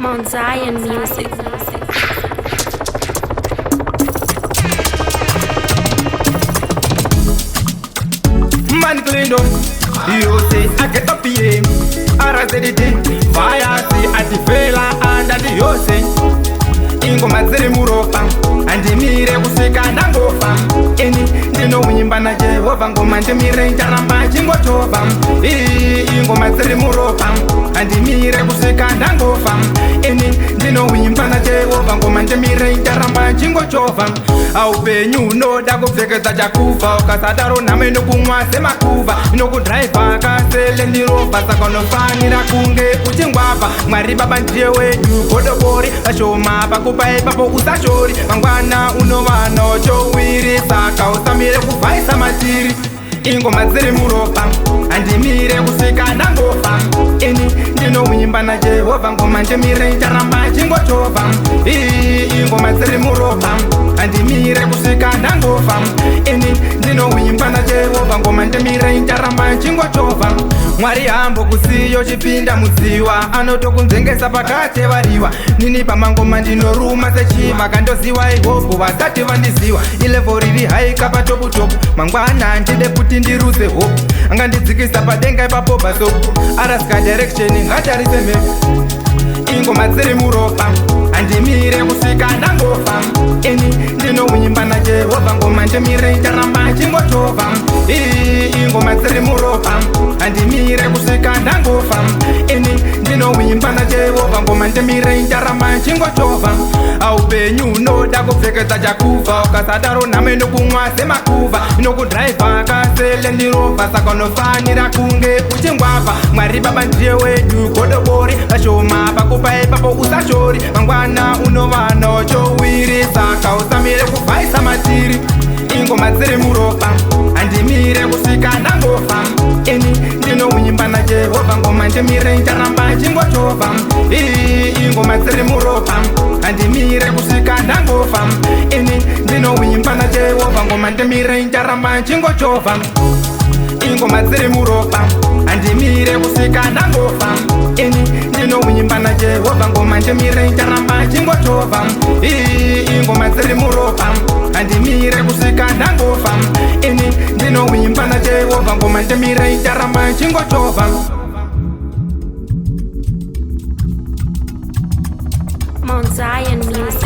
Mount Zion Music. Man Clinto, you say I get up here. I said it, fire see at the fella and at the yose. Ngoma dziri muropa andimire kusvika ndangofa ini ndinowimba naJehovha ngoma ndimire ndaramba chingotova ingoma dziri muropa andimire kusvika ndangofa ini ndinowimba naJehovha ngoma ndimire ndaramba chingotova aupenyu unoda kupfekedza chakufa ukasadaro nhamo inokumwa semakuva inokudhraivha kasele ndirovha saka unofanira kunge uchingwapa Mwari baba ndiye wedu godobori vashoma pakupa ipapo usashori mangwana unova nochowiri saka usamire kuvhaisa matiri ingoma dziri muropa andimire kusvika ndangofa ini ndinowimba naJehovha ngoma ndimire ndaramba chingotova ingoma dziri muropa andimire kusvika ndangofa ini ndinowimba naJehovha ngoma ndimire ndaramba chingotova Mwari hambo kusiyo chipinda mudziwa anotokunzengesa pakati variwa nini pamangoma ndinoruma sechiva kandoziwa ihopo vasati vandiziwa ilevo riri haika patoputopu mangwana ndide kuti ndiruse hope angandidzikisa padenga ipapo basopu araska direction ngatarise mhepo ingoma dziri muropa andimire kusvika ndangofa ini ndinowimba naJehovha ngoma ndimire ndaramba chingotova ingoma dziri muropa andimire kusvika ndangofa ini ndinowimba naJehovha ngoma ndimire ndaramba chingotova aupenyu unoda kupfekedza chakufa ukasadaro nhamo inokumwa semakuva inokudhraivha kasele ndirovha saka unofanira kunge uchingwapa Mwari baba ndiye wedu godobori vashoma pakupa ipapo usashori mangwana unova nochowiri saka usamire kuvhaisa matiri ingoma dziri muropa andimire kusvika ndangofa ini ndinowimba naJehovha ngoma ndimire ndaramba chingotova ingoma dziri muropa andimire kusvika ndangofa ini ndinowimba naJehovha ngoma ndimire ndaramba chingotova ingoma dziri muropa andimire kusvika ndangofa ini ndinowimba naJehovha ngoma ndimire ndaramba chingotova ingoma dziri muropa andimire kusvika ndangofa ini ndinowimba naJehovha ngoma ndimire ndaramba chingotova Mount Zion Music.